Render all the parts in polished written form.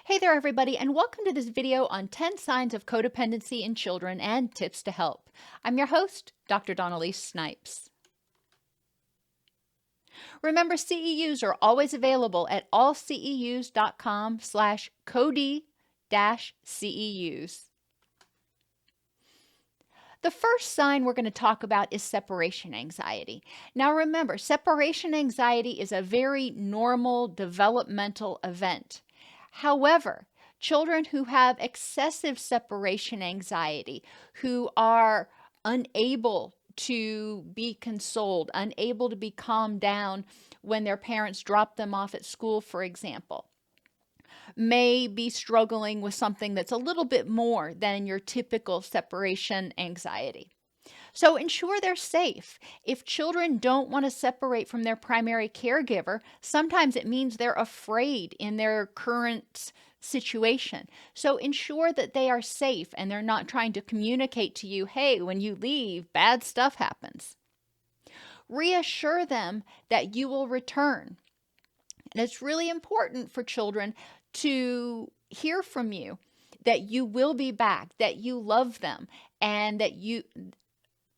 Hey there, everybody, and welcome to this video on 10 signs of codependency in children and tips to help. I'm your host, Dr. Elise Snipes. Remember, CEUs are always available at allceus.com/code-CEUs. The first sign we're going to talk about is separation anxiety. Now remember, separation anxiety is a very normal developmental event. However, children who have excessive separation anxiety, who are unable to be consoled, unable to be calmed down when their parents drop them off at school, for example, may be struggling with something that's a little bit more than your typical separation anxiety. So ensure they're safe. If children don't want to separate from their primary caregiver, sometimes it means they're afraid in their current situation. So ensure that they are safe and they're not trying to communicate to you, hey, when you leave, bad stuff happens. Reassure them that you will return. And it's really important for children to hear from you that you will be back, that you love them, and that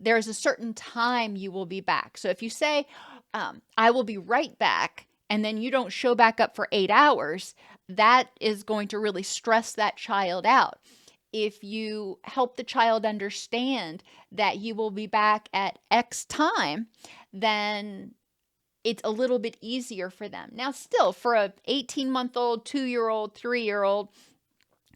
there's a certain time you will be back. So if you say, I will be right back, and then you don't show back up for 8 hours, that is going to really stress that child out. If you help the child understand that you will be back at X time, then it's a little bit easier for them. Now, still, for a 18-month-old, 2-year-old, 3-year-old,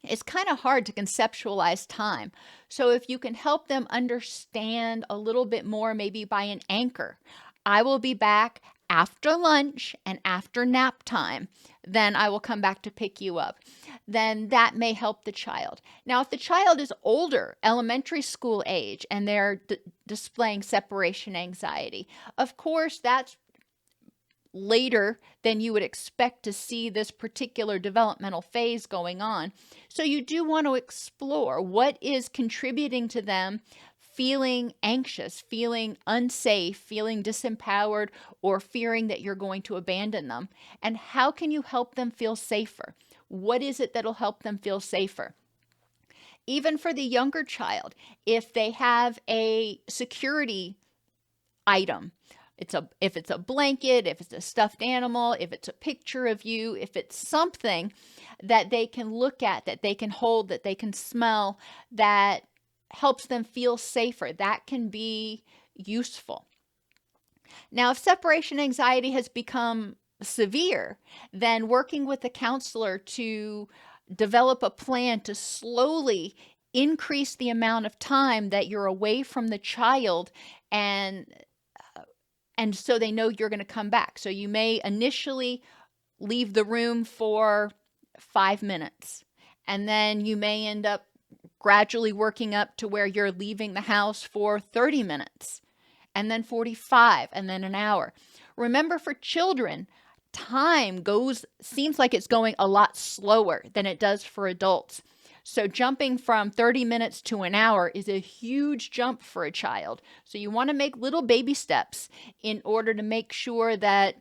it's kind of hard to conceptualize time. So if you can help them understand a little bit more, maybe by an anchor, I will be back after lunch and after nap time, then I will come back to pick you up. Then that may help the child. Now, if the child is older, elementary school age, and they're displaying separation anxiety, of course, that's later than you would expect to see this particular developmental phase going on. So you do want to explore what is contributing to them feeling anxious, feeling unsafe, feeling disempowered, or fearing that you're going to abandon them. And how can you help them feel safer? What is it that'll help them feel safer? Even for the younger child, if they have a security item, if it's a blanket, if it's a stuffed animal, if it's a picture of you, if it's something that they can look at, that they can hold, that they can smell, that helps them feel safer, that can be useful. Now, if separation anxiety has become severe, then working with a counselor to develop a plan to slowly increase the amount of time that you're away from the child, and so they know you're going to come back. So you may initially leave the room for 5 minutes, and then you may end up gradually working up to where you're leaving the house for 30 minutes, and then 45, and then an hour. Remember, for children, time seems like it's going a lot slower than it does for adults. So jumping from 30 minutes to an hour is a huge jump for a child. So you want to make little baby steps in order to make sure that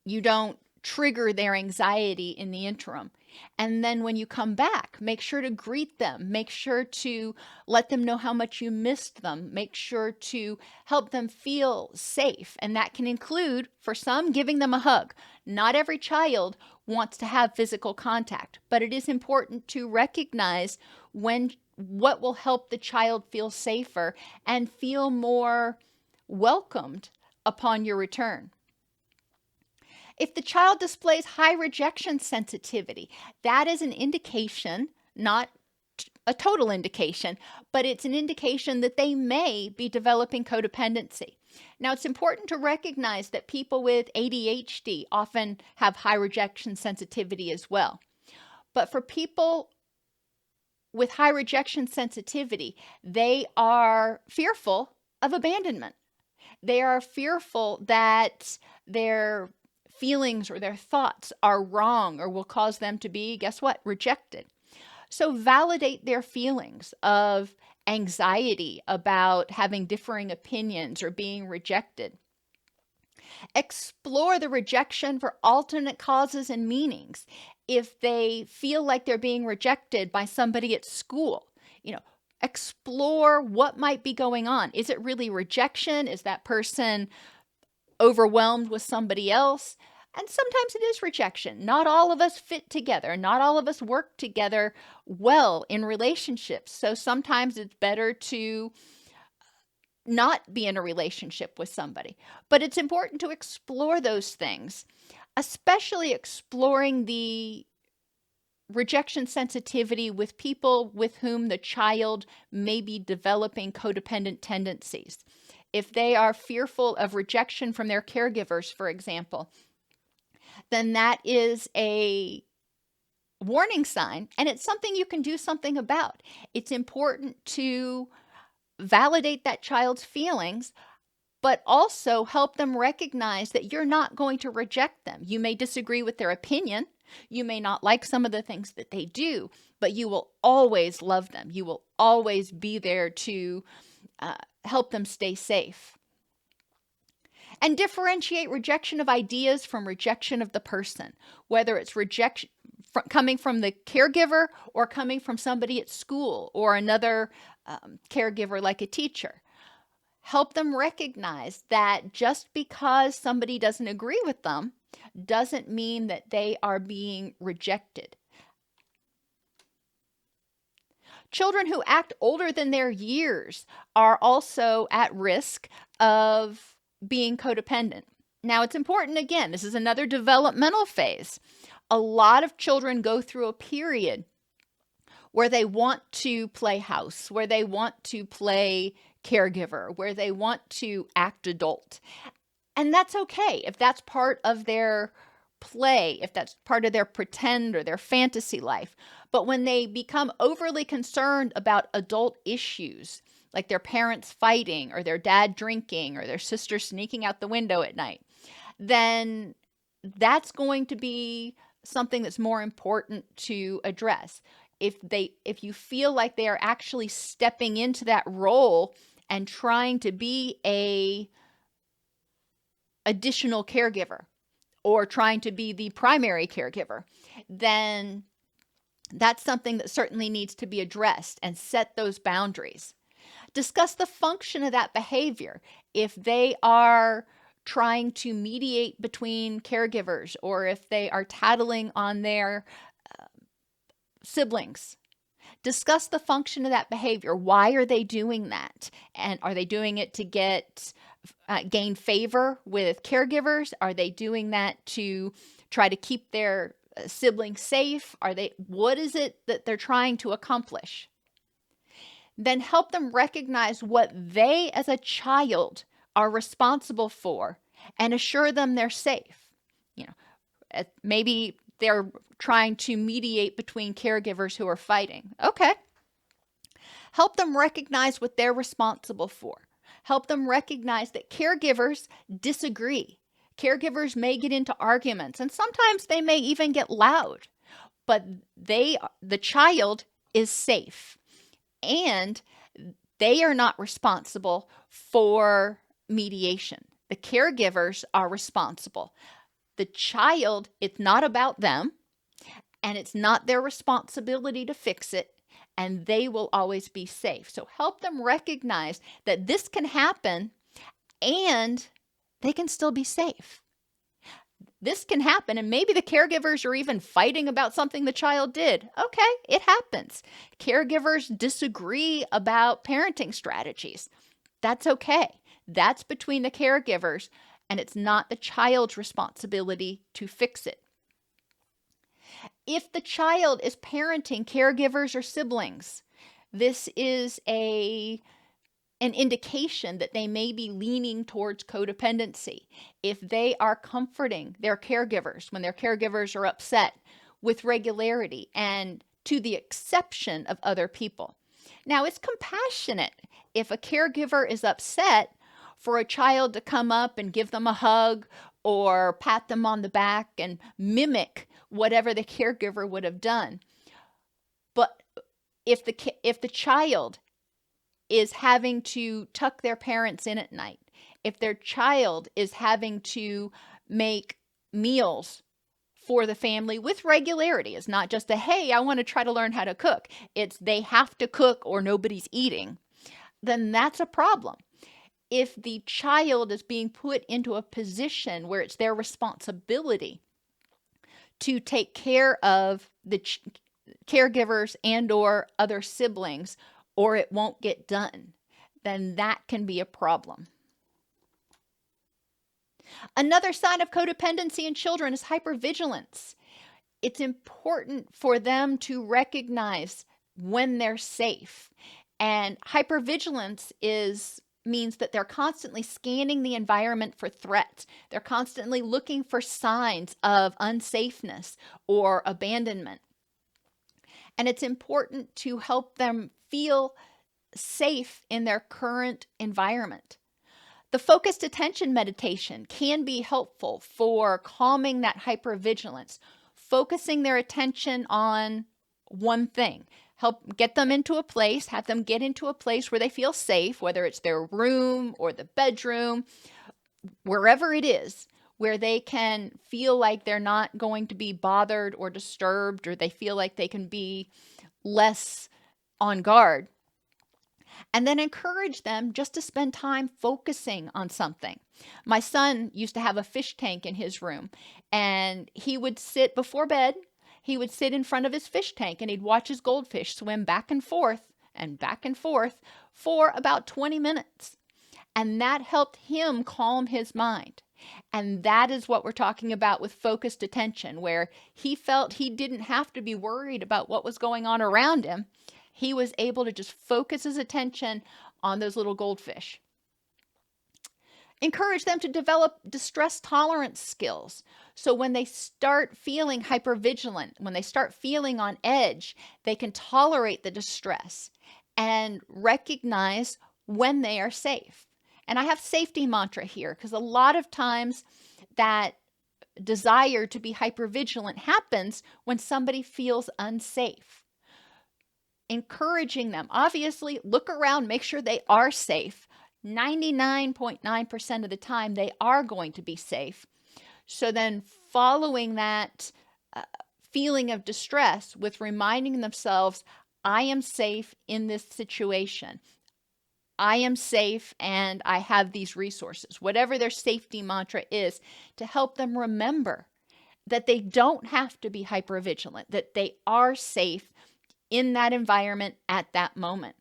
you don't trigger their anxiety in the interim. And then when you come back, make sure to greet them. Make sure to let them know how much you missed them. Make sure to help them feel safe. And that can include, for some, giving them a hug. Not every child wants to have physical contact, but it is important to recognize what will help the child feel safer and feel more welcomed upon your return. If the child displays high rejection sensitivity, that is an indication, not a total indication, but it's an indication that they may be developing codependency. Now, it's important to recognize that people with ADHD often have high rejection sensitivity as well. But for people with high rejection sensitivity, they are fearful of abandonment. They are fearful that their feelings or their thoughts are wrong or will cause them to be, guess what, rejected. So validate their feelings of anxiety about having differing opinions or being rejected. Explore the rejection for alternate causes and meanings. If they feel like they're being rejected by somebody at school, explore what might be going on. Is it really rejection? Is that person overwhelmed with somebody else? And sometimes it is rejection. Not all of us fit together. Not all of us work together well in relationships. So sometimes it's better to not be in a relationship with somebody. But it's important to explore those things, especially exploring the rejection sensitivity with people with whom the child may be developing codependent tendencies. If they are fearful of rejection from their caregivers, for example, then that is a warning sign, and it's something you can do something about. It's important to validate that child's feelings, but also help them recognize that you're not going to reject them. You may disagree with their opinion. You may not like some of the things that they do, but you will always love them. You will always be there to help them stay safe. And differentiate rejection of ideas from rejection of the person, whether it's rejection coming from the caregiver or coming from somebody at school or another caregiver like a teacher. Help them recognize that just because somebody doesn't agree with them doesn't mean that they are being rejected. Children who act older than their years are also at risk of being codependent. Now, it's important, again, this is another developmental phase. A lot of children go through a period where they want to play house, where they want to play caregiver, where they want to act adult. And that's okay if that's part of their play, if that's part of their pretend or their fantasy life. But when they become overly concerned about adult issues, like their parents fighting or their dad drinking or their sister sneaking out the window at night, then that's going to be something that's more important to address. If you feel like they are actually stepping into that role and trying to be a additional caregiver or trying to be the primary caregiver, then that's something that certainly needs to be addressed, and set those boundaries. Discuss the function of that behavior. If they are trying to mediate between caregivers, or if they are tattling on their siblings, discuss the function of that behavior. Why are they doing that? And are they doing it to gain favor with caregivers? Are they doing that to try to keep their siblings safe? What is it that they're trying to accomplish? Then help them recognize what they as a child are responsible for and assure them they're safe. Maybe they're trying to mediate between caregivers who are fighting. Okay. Help them recognize what they're responsible for. Help them recognize that caregivers disagree. Caregivers may get into arguments, and sometimes they may even get loud, but the child is safe, and they are not responsible for mediation. The caregivers are responsible. The child, it's not about them, and it's not their responsibility to fix it, and they will always be safe. So help them recognize that this can happen and they can still be safe. This can happen, and maybe the caregivers are even fighting about something the child did. Okay, it happens. Caregivers disagree about parenting strategies. That's okay. That's between the caregivers, and it's not the child's responsibility to fix it. If the child is parenting caregivers or siblings, this is an indication that they may be leaning towards codependency. If they are comforting their caregivers when their caregivers are upset with regularity and to the exception of other people. Now, it's compassionate if a caregiver is upset for a child to come up and give them a hug or pat them on the back and mimic whatever the caregiver would have done. But if the child is having to tuck their parents in at night, if their child is having to make meals for the family with regularity. It's not just a, hey, I want to try to learn how to cook. It's they have to cook or nobody's eating. Then that's a problem. If the child is being put into a position where it's their responsibility to take care of the caregivers and or other siblings, or it won't get done, then that can be a problem. Another sign of codependency in children is hypervigilance. It's important for them to recognize when they're safe. And hypervigilance means that they're constantly scanning the environment for threats. They're constantly looking for signs of unsafeness or abandonment. And it's important to help them feel safe in their current environment. The focused attention meditation can be helpful for calming that hypervigilance, focusing their attention on one thing. Help get them into a place, have them get into a place where they feel safe, whether it's their room or the bedroom, wherever it is, where they can feel like they're not going to be bothered or disturbed, or they feel like they can be less on guard. And then encourage them just to spend time focusing on something. My son used to have a fish tank in his room, and he would sit before bed. He would sit in front of his fish tank and he'd watch his goldfish swim back and forth for about 20 minutes. And that helped him calm his mind. And that is what we're talking about with focused attention, where he felt he didn't have to be worried about what was going on around him. He was able to just focus his attention on those little goldfish. Encourage them to develop distress tolerance skills. So when they start feeling hypervigilant, when they start feeling on edge, they can tolerate the distress and recognize when they are safe. And I have safety mantra here because a lot of times that desire to be hypervigilant happens when somebody feels unsafe. Encouraging them, obviously, look around, make sure they are safe. 99.9% of the time, they are going to be safe. So then following that feeling of distress with reminding themselves, I am safe in this situation. I am safe and I have these resources, whatever their safety mantra is, to help them remember that they don't have to be hypervigilant, that they are safe in that environment at that moment.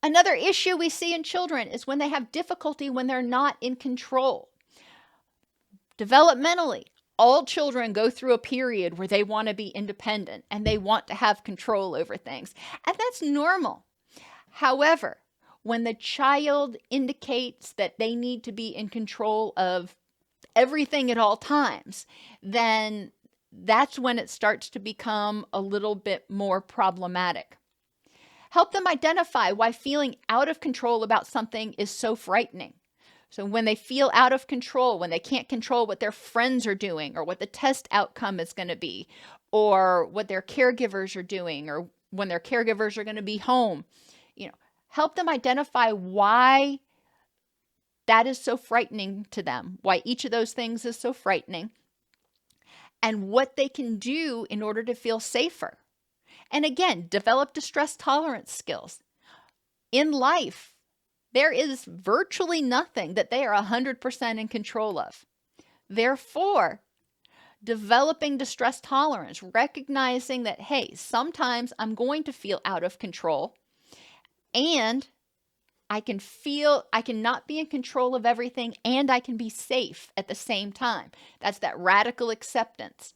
Another issue we see in children is when they have difficulty when they're not in control. Developmentally, all children go through a period where they want to be independent and they want to have control over things. And that's normal. However, when the child indicates that they need to be in control of everything at all times, then that's when it starts to become a little bit more problematic. Help them identify why feeling out of control about something is so frightening. So when they feel out of control, when they can't control what their friends are doing or what the test outcome is going to be, or what their caregivers are doing, or when their caregivers are going to be home, help them identify why that is so frightening to them, why each of those things is so frightening, and what they can do in order to feel safer. And again, develop distress tolerance skills. In life, there is virtually nothing that they are 100% in control of. Therefore, developing distress tolerance, recognizing that, hey, sometimes I'm going to feel out of control, and I cannot be in control of everything, and I can be safe at the same time. That's that radical acceptance.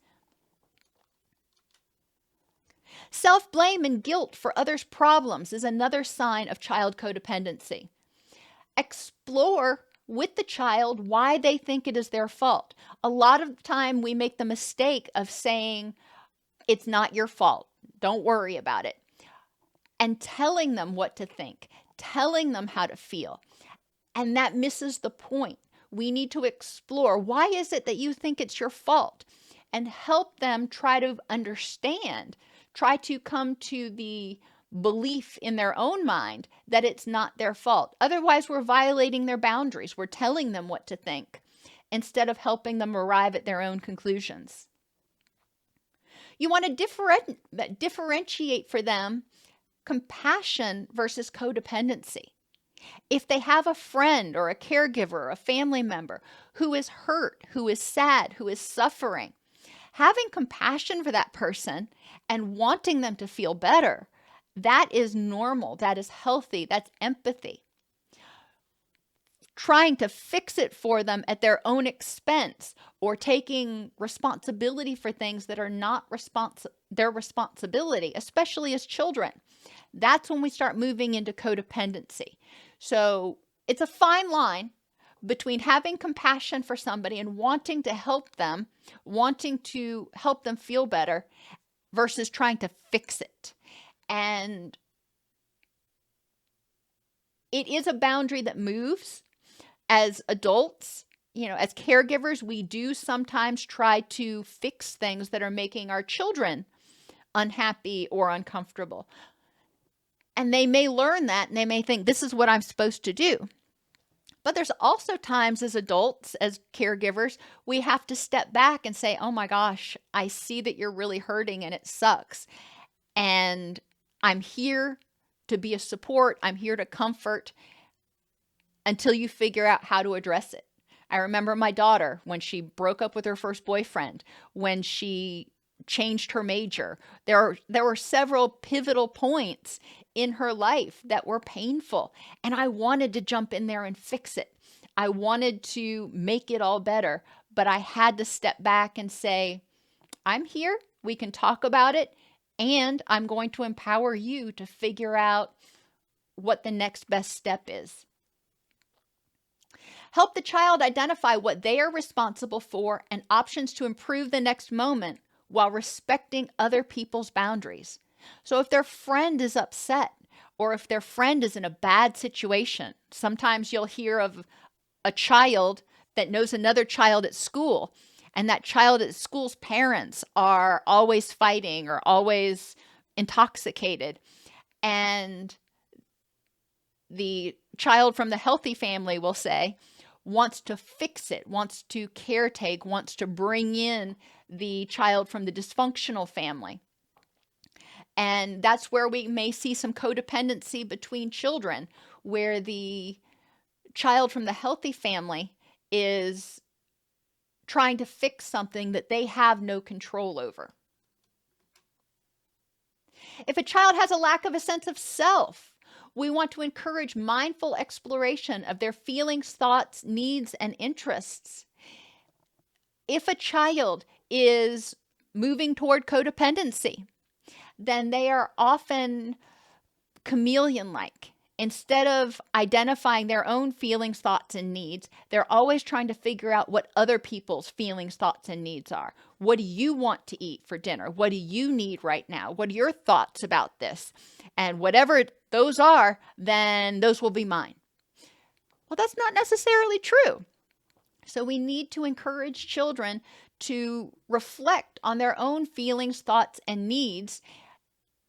Self-blame and guilt for others' problems is another sign of child codependency. Explore with the child why they think it is their fault. A lot of the time we make the mistake of saying, it's not your fault, don't worry about it, and telling them what to think, telling them how to feel. And that misses the point. We need to explore, why is it that you think it's your fault? And help them try to understand, try to come to the belief in their own mind that it's not their fault. Otherwise, we're violating their boundaries. We're telling them what to think. instead of helping them arrive at their own conclusions. You want to differentiate for them compassion versus codependency. If they have a friend or a caregiver, or a family member who is hurt, who is sad, who is suffering, having compassion for that person and wanting them to feel better, that is normal, that is healthy, that's empathy. Trying to fix it for them at their own expense or taking responsibility for things that are not their responsibility, especially as children, that's when we start moving into codependency. So it's a fine line between having compassion for somebody and wanting to help them feel better versus trying to fix it. And it is a boundary that moves. As adults, as caregivers, we do sometimes try to fix things that are making our children unhappy or uncomfortable. And they may learn that and they may think this is what I'm supposed to do. But there's also times as adults, as caregivers, we have to step back and say, oh my gosh, I see that you're really hurting and it sucks. And I'm here to be a support. I'm here to comfort until you figure out how to address it. I remember my daughter when she broke up with her first boyfriend, when she changed her major. There were several pivotal points in her life that were painful, and I wanted to jump in there and fix it. I wanted to make it all better, but I had to step back and say, I'm here, we can talk about it, and I'm going to empower you to figure out what the next best step is. Help the child identify what they are responsible for and options to improve the next moment while respecting other people's boundaries. So if their friend is upset or if their friend is in a bad situation, sometimes you'll hear of a child that knows another child at school, and that child at school's parents are always fighting or always intoxicated. And the child from the healthy family will say, wants to fix it, wants to caretake, wants to bring in the child from the dysfunctional family. And that's where we may see some codependency between children, where the child from the healthy family is trying to fix something that they have no control over. If a child has a lack of a sense of self, we want to encourage mindful exploration of their feelings, thoughts, needs, and interests. If a child is moving toward codependency, then they are often chameleon-like. Instead of identifying their own feelings, thoughts, and needs, they're always trying to figure out what other people's feelings, thoughts, and needs are. What do you want to eat for dinner? What do you need right now? What are your thoughts about this? And whatever those are, then those will be mine. Well, that's not necessarily true. So we need to encourage children to reflect on their own feelings, thoughts, and needs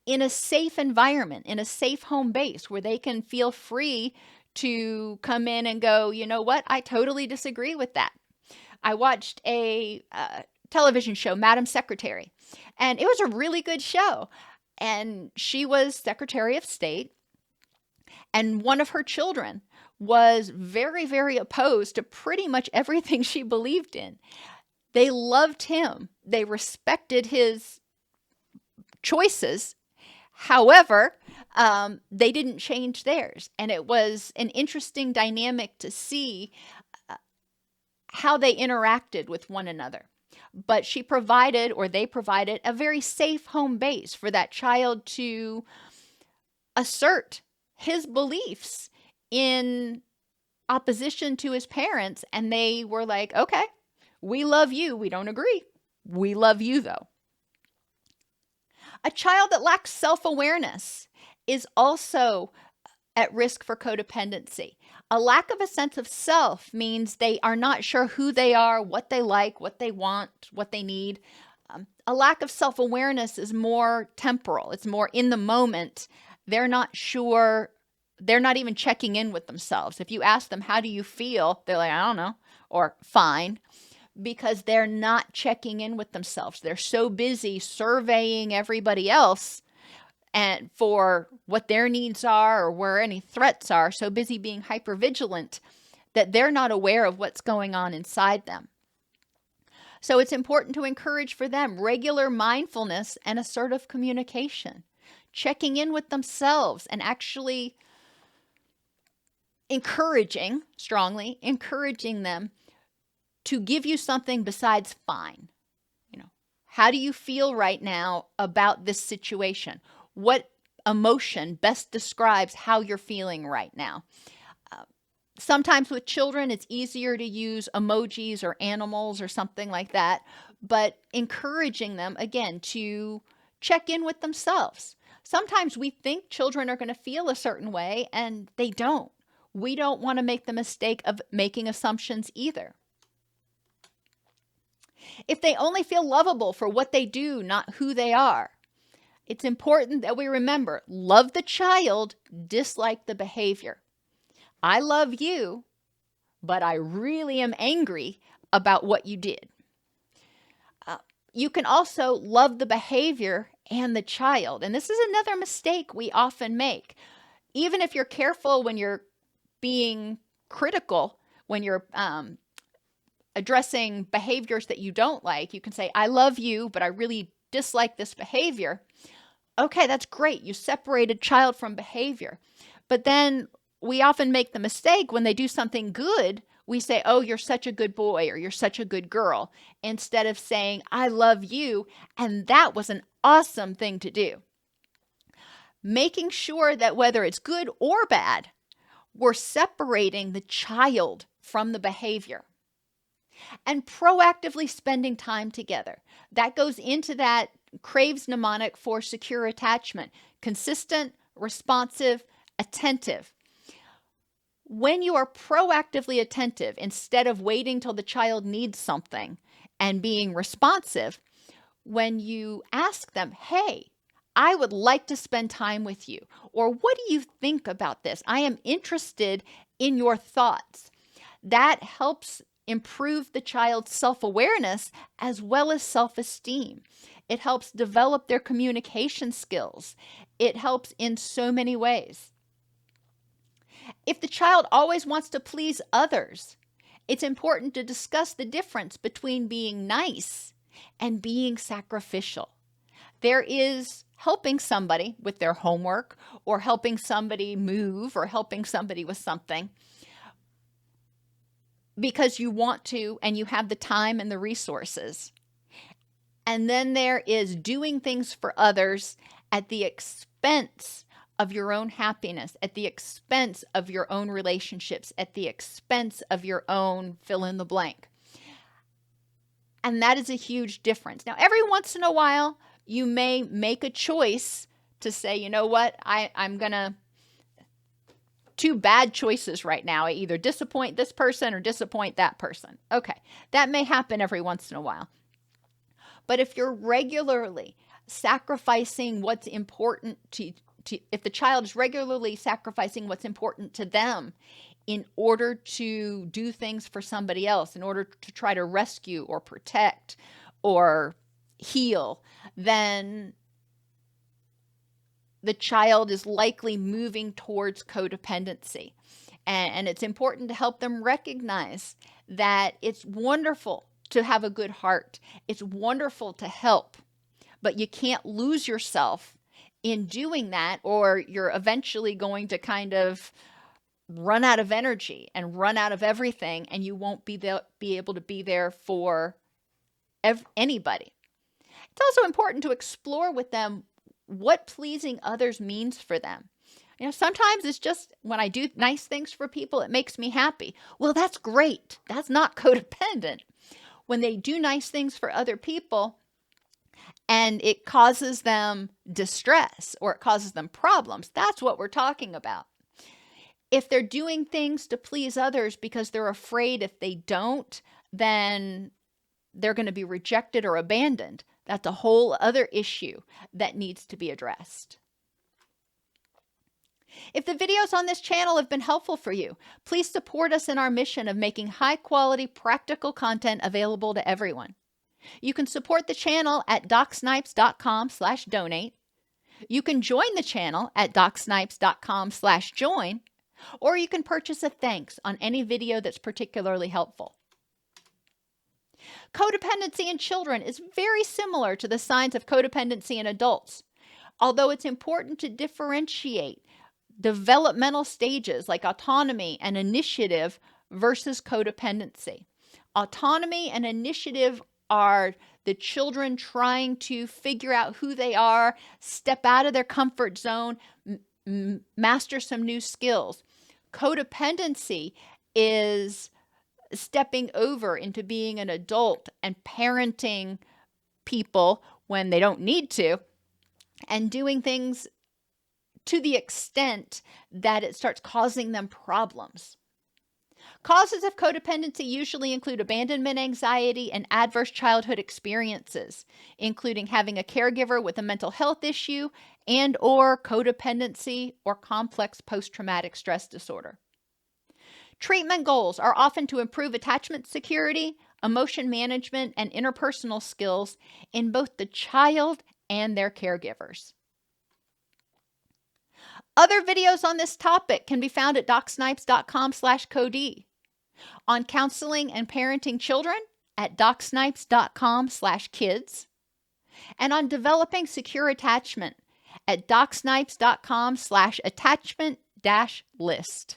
in a safe environment, in a safe home base where they can feel free to come in and go, you know what, I totally disagree with that. I watched a television show, Madam Secretary, and it was a really good show. And she was Secretary of State, and one of her children was very, very opposed to pretty much everything she believed in. They loved him. They respected his choices. However, they didn't change theirs. And it was an interesting dynamic to see how they interacted with one another. But they provided a very safe home base for that child to assert his beliefs in opposition to his parents. And they were like, okay, we love you. We don't agree. We love you, though. A child that lacks self-awareness is also at risk for codependency. A lack of a sense of self means they are not sure who they are, what they like, what they want, what they need. A lack of self-awareness is more temporal. It's more in the moment. They're not sure. They're not even checking in with themselves. If you ask them, how do you feel? They're like, I don't know. or fine, because they're not checking in with themselves. They're so busy surveying everybody else and for what their needs are or where any threats are, so busy being hypervigilant that they're not aware of what's going on inside them. So it's important to encourage for them regular mindfulness and assertive communication, checking in with themselves and actually strongly encouraging them to give you something besides fine. How do you feel right now about this situation? What emotion best describes how you're feeling right now? Sometimes with children, it's easier to use emojis or animals or something like that, but encouraging them, again, to check in with themselves. Sometimes we think children are going to feel a certain way, and they don't. We don't want to make the mistake of making assumptions either. If they only feel lovable for what they do, not who they are, it's important that we remember, love the child, dislike the behavior. I love you, but I really am angry about what you did. You can also love the behavior and the child. And this is another mistake we often make. Even if you're careful when you're being critical, when you're addressing behaviors that you don't like, you can say, I love you, but I really dislike this behavior. Okay, that's great. You separated child from behavior. But then we often make the mistake when they do something good, we say, oh, you're such a good boy or you're such a good girl, instead of saying, I love you, and that was an awesome thing to do. Making sure that whether it's good or bad, we're separating the child from the behavior. And proactively spending time together. That goes into that Craves mnemonic for secure attachment. Consistent, responsive, attentive. When you are proactively attentive, instead of waiting till the child needs something and being responsive, when you ask them, hey, I would like to spend time with you, or what do you think about this? I am interested in your thoughts. That helps improve the child's self-awareness as well as self-esteem. It helps develop their communication skills. It helps in so many ways. If the child always wants to please others, it's important to discuss the difference between being nice and being sacrificial. There is helping somebody with their homework, or helping somebody move, or helping somebody with something because you want to and you have the time and the resources. And then there is doing things for others at the expense of your own happiness, at the expense of your own relationships, at the expense of your own fill in the blank. And that is a huge difference. Now, every once in a while, you may make a choice to say, you know what, I'm going to, two bad choices right now. I either disappoint this person or disappoint that person. Okay, that may happen every once in a while. But if you're regularly sacrificing what's important to if the child is regularly sacrificing what's important to them in order to do things for somebody else, in order to try to rescue or protect or heal, then the child is likely moving towards codependency. And it's important to help them recognize that it's wonderful to have a good heart. It's wonderful to help, but you can't lose yourself in doing that, or you're eventually going to kind of run out of energy and run out of everything, and you won't be able to be there for anybody. It's also important to explore with them what pleasing others means for them. You know, sometimes it's just when I do nice things for people, it makes me happy. Well, that's great. That's not codependent. When they do nice things for other people and it causes them distress or it causes them problems, that's what we're talking about. If they're doing things to please others because they're afraid if they don't, then they're going to be rejected or abandoned, that's a whole other issue that needs to be addressed. If the videos on this channel have been helpful for you, please support us in our mission of making high-quality, practical content available to everyone. You can support the channel at docsnipes.com/donate. You can join the channel at docsnipes.com/join, or you can purchase a thanks on any video that's particularly helpful. Codependency in children is very similar to the signs of codependency in adults, although it's important to differentiate developmental stages like autonomy and initiative versus codependency. Autonomy and initiative are the children trying to figure out who they are, step out of their comfort zone, master some new skills. Codependency is stepping over into being an adult and parenting people when they don't need to, and doing things to the extent that it starts causing them problems. Causes of codependency usually include abandonment anxiety and adverse childhood experiences, including having a caregiver with a mental health issue and/or codependency or complex post-traumatic stress disorder. Treatment goals are often to improve attachment security, emotion management, and interpersonal skills in both the child and their caregivers. Other videos on this topic can be found at docsnipes.com/code, on counseling and parenting children at docsnipes.com/kids, and on developing secure attachment at docsnipes.com/attachment-list.